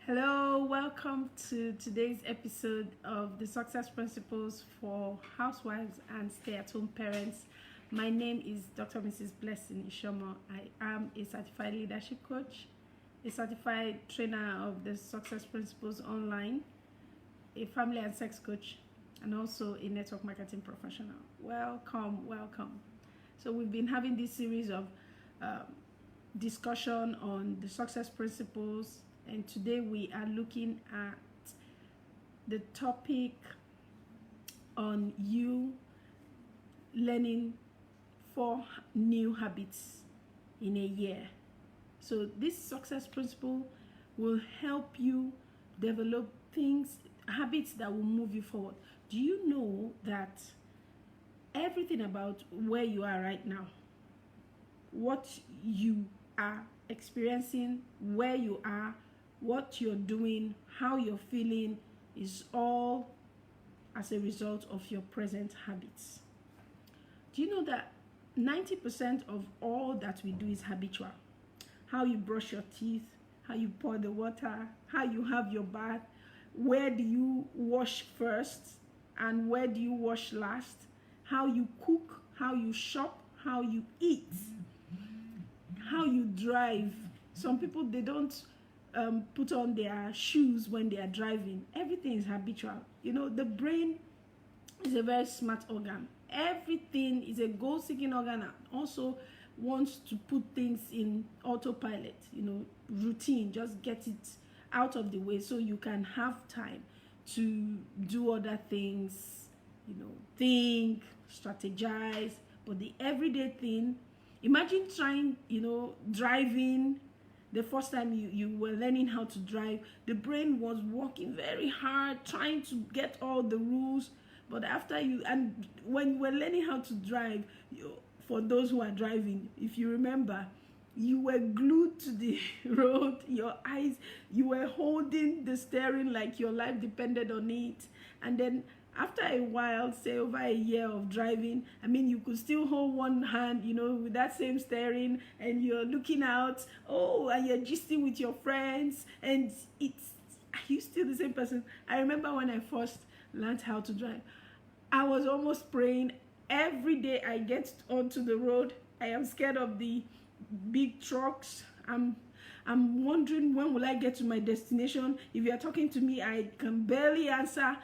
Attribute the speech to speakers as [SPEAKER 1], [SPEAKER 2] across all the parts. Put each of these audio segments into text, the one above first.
[SPEAKER 1] Hello, welcome to today's episode of the Success Principles for Housewives and Stay-at-Home Parents. My name is Dr. Mrs. Blessing Ishomo. I am a certified leadership coach, a certified trainer of the Success Principles online, a family and sex coach, and also a network marketing professional. Welcome. So we've been having this series of discussion on the success principles, and today we are looking at the topic on you learning 4 new habits in a year. So this success principle will help you develop habits that will move you forward. Do you know that everything about where you are right now, what you are experiencing, where you are, what you're doing, how you're feeling, is all as a result of your present habits? Do you know that 90% of all that we do is habitual? How you brush your teeth, how you pour the water, how you have your bath, where do you wash first and where do you wash last, how you cook, how you shop, how you eat, how you drive. Some people, they don't put on their shoes when they are driving. Everything is habitual. You know, the brain is a very smart organ. Everything is a goal-seeking organ and also wants to put things in autopilot, routine. Just get it out of the way so you can have time to do other things, think, strategize. But the everyday thing, imagine trying, driving. The first time you were learning how to drive, the brain was working very hard trying to get all the rules. But when you were learning how to drive, for those who are driving, if you remember, you were glued to the road, your eyes, you were holding the steering like your life depended on it. And then after a while, say over a year of driving, you could still hold one hand, with that same steering, and you're looking out, and you're gisting with your friends, and are you still the same person? I remember when I first learned how to drive, I was almost praying every day I get onto the road. I am scared of the big trucks. I'm wondering, when will I get to my destination? If you're talking to me, I can barely answer.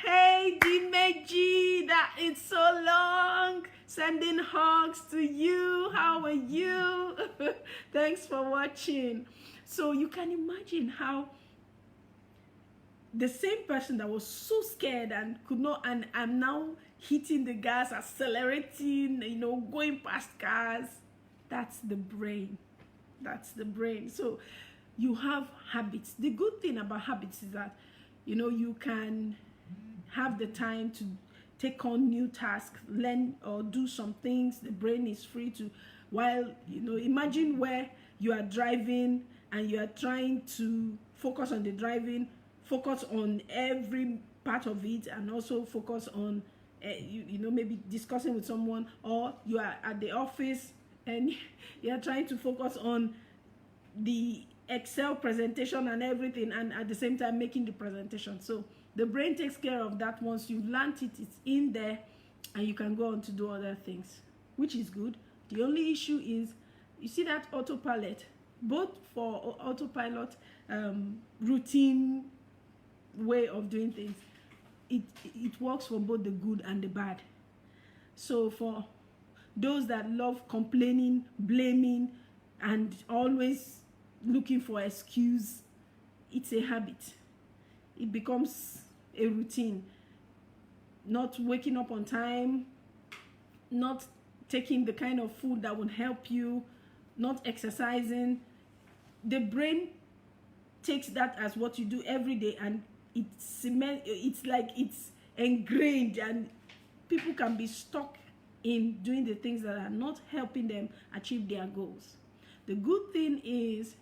[SPEAKER 1] Hey Dimeji, that it's so long. Sending hugs to you. How are you? Thanks for watching. So you can imagine how the same person that was so scared and could not, and I'm now hitting the gas, accelerating, going past cars. That's the brain. So you have habits. The good thing about habits is that you can have the time to take on new tasks, learn or do some things. The brain is free to, imagine where you are driving and you are trying to focus on the driving, focus on every part of it, and also focus on maybe discussing with someone, or you are at the office and you are trying to focus on the Excel presentation and everything, and at the same time making the presentation. So the brain takes care of that. Once you've learned it, it's in there, and you can go on to do other things, which is good. The only issue is, you see that autopilot, both for autopilot, routine way of doing things, it works for both the good and the bad. So for those that love complaining, blaming, and always looking for excuse, it's a habit. It becomes a routine. Not waking up on time, not taking the kind of food that would help you, not exercising. The brain takes that as what you do every day, and it's like it's ingrained, and people can be stuck in doing the things that are not helping them achieve their goals. The good thing is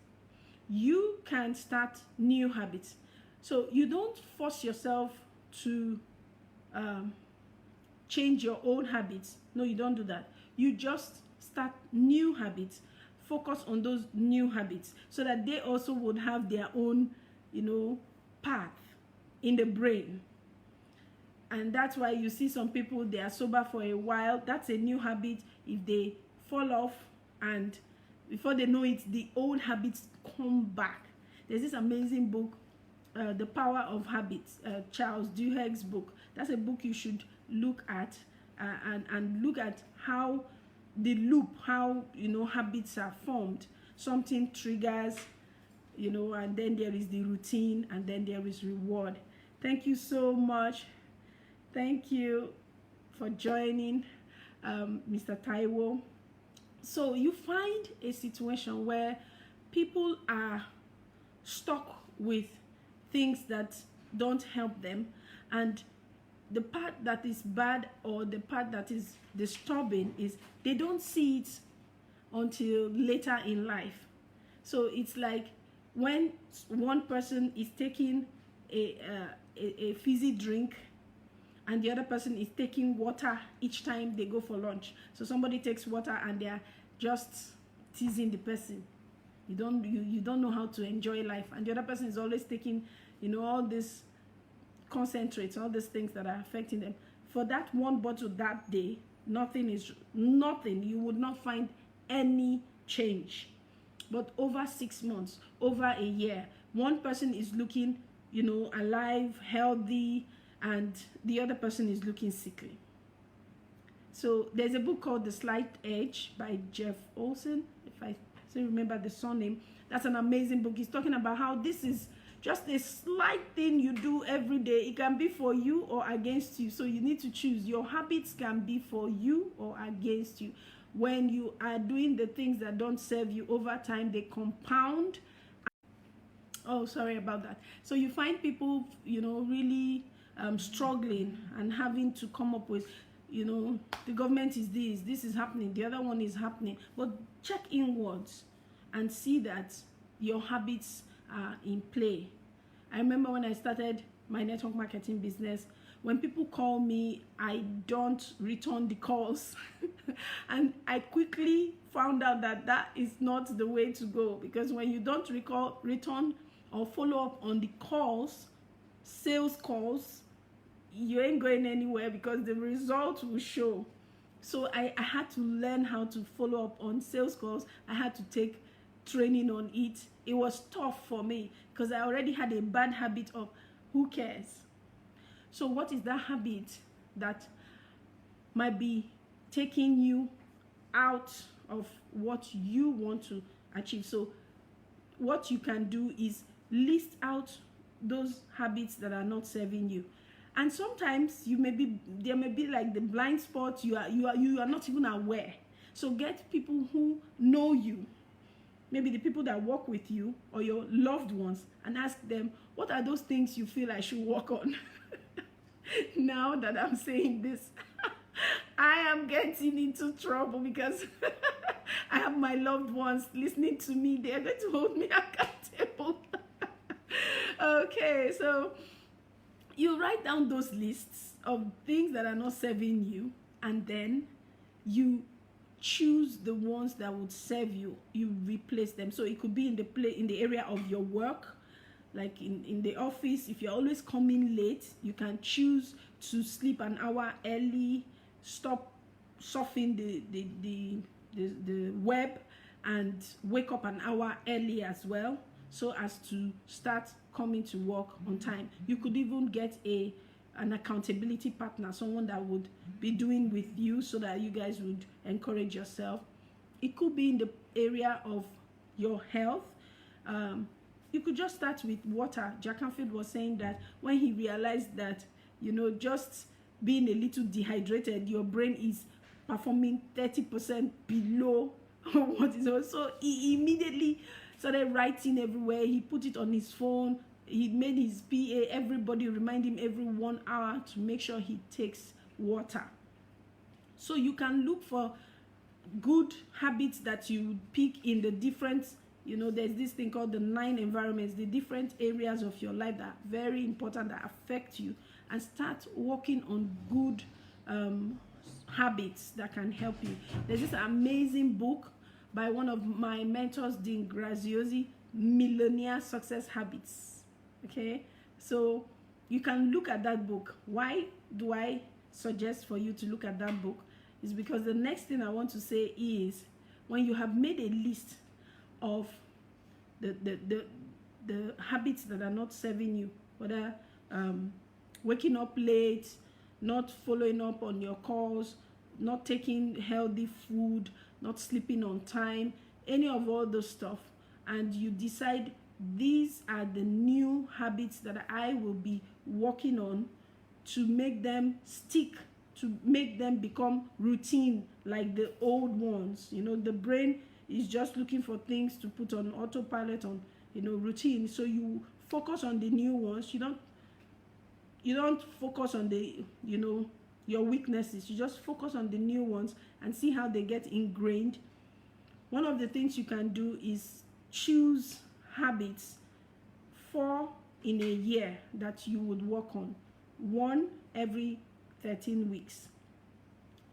[SPEAKER 1] you can start new habits. So you don't force yourself to change your old habits. No, you don't do that. You just start new habits focus on those new habits so that they also would have their own, path in the brain. And that's why you see some people, they are sober for a while. That's a new habit. If they fall off, and before they know it, the old habits come back. There's this amazing book, The Power of Habits, Charles Duhigg's book. That's a book you should look at, and look at how the loop, how habits are formed. Something triggers, and then there is the routine, and then there is reward. Thank you so much. Thank you for joining, Mr. Taiwo. So you find a situation where people are stuck with things that don't help them, and the part that is bad, or the part that is disturbing, is they don't see it until later in life. So it's like when one person is taking a fizzy drink, and the other person is taking water each time they go for lunch. So somebody takes water and they're just teasing the person. You don't know how to enjoy life. And the other person is always taking, all this concentrates, all these things that are affecting them. For that one bottle that day, nothing. You would not find any change. But over 6 months, over a year, one person is looking, alive, healthy, and the other person is looking sickly. So there's a book called The Slight Edge by Jeff Olson, if I still remember the surname. That's an amazing book. He's talking about how this is just a slight thing you do every day. It can be for you or against you. So you need to choose. Your habits can be for you or against you. When you are doing the things that don't serve you, over time they compound. Oh, sorry about that. So you find people, really struggling and having to come up with, the government is this is happening, the other one is happening. But check inwards and see that your habits are in play. I remember when I started my network marketing business, when people call me, I don't return the calls. And I quickly found out that that is not the way to go, because when you don't return or follow up on the calls, sales calls, you ain't going anywhere, because the result will show. So I had to learn how to follow up on sales calls. I had to take training on it. It was tough for me because I already had a bad habit of who cares. So what is that habit that might be taking you out of what you want to achieve? So what you can do is list out those habits that are not serving you. And sometimes there may be like the blind spot, you are not even aware. So get people who know you, maybe the people that work with you or your loved ones, and ask them, what are those things you feel I should work on? Now that I'm saying this, I am getting into trouble because I have my loved ones listening to me. They are going to hold me accountable. Okay, so you write down those lists of things that are not serving you, and then you choose the ones that would serve you. You replace them. So it could be in the area of your work, like in the office. If you're always coming late, you can choose to sleep an hour early, stop surfing the web, and wake up an hour early as well, so as to start coming to work on time. You could even get an accountability partner, someone that would be doing with you, so that you guys would encourage yourself. It could be in the area of your health. You could just start with water. Jack Canfield was saying that when he realized that, just being a little dehydrated, your brain is performing 30% below what is. So he immediately started writing everywhere. He put it on his phone. He made his PA, everybody remind him every 1 hour to make sure he takes water. So you can look for good habits that you pick in the different, there's this thing called the 9 environments, the different areas of your life that are very important, that affect you, and start working on good habits that can help you. There's this amazing book by one of my mentors, Dean Graziosi, Millionaire Success Habits. Okay, so you can look at that book. Why do I suggest for you to look at that book? Is because the next thing I want to say is, when you have made a list of the habits that are not serving you, whether waking up late, not following up on your calls, not taking healthy food, not sleeping on time, any of all those stuff, and you decide these are the new habits that I will be working on to make them stick, to make them become routine like the old ones. You know, the brain is just looking for things to put on autopilot, on, you know, routine. So you focus on the new ones. You don't focus on the, you know, your weaknesses. You just focus on the new ones and see how they get ingrained. One of the things you can do is choose habits 4 in a year that you would work on, 1 every 13 weeks.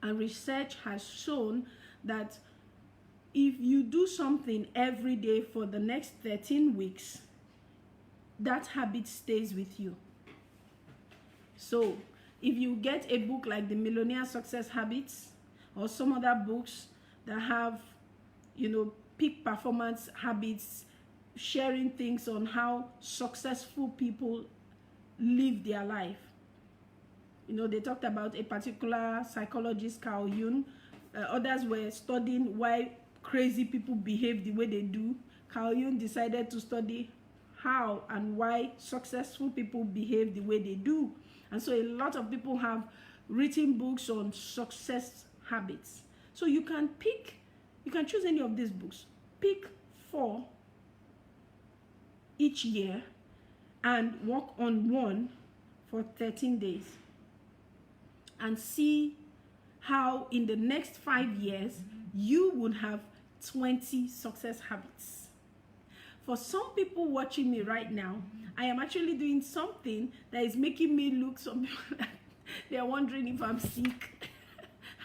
[SPEAKER 1] And research has shown that if you do something every day for the next 13 weeks, that habit stays with you. So if you get a book like the Millionaire Success Habits, or some other books that have, you know, peak performance habits, sharing things on how successful people live their life. You know, they talked about a particular psychologist, Carl Jung. Others were studying why crazy people behave the way they do. Carl Jung decided to study how and why successful people behave the way they do. And so a lot of people have written books on success habits. So you can choose any of these books. Pick 4 each year and work on 1 for 13 days. And see how in the next 5 years you would have 20 success habits. For some people watching me right now, I am actually doing something that is making me look, some people, they are wondering if I'm sick.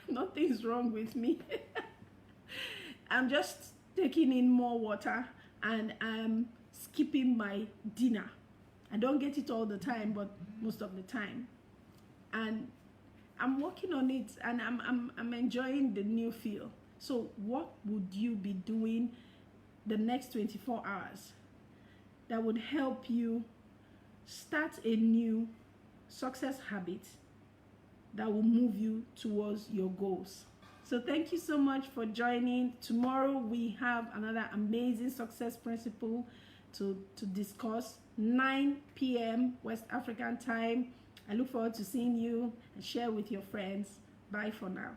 [SPEAKER 1] Nothing's wrong with me. I'm just taking in more water and I'm skipping my dinner. I don't get it all the time, but most of the time. And I'm working on it, and I'm enjoying the new feel. So what would you be doing the next 24 hours that would help you start a new success habit that will move you towards your goals? So thank you so much for joining. Tomorrow we have another amazing success principle to discuss, 9 p.m. West African time. I look forward to seeing you and share with your friends. Bye for now.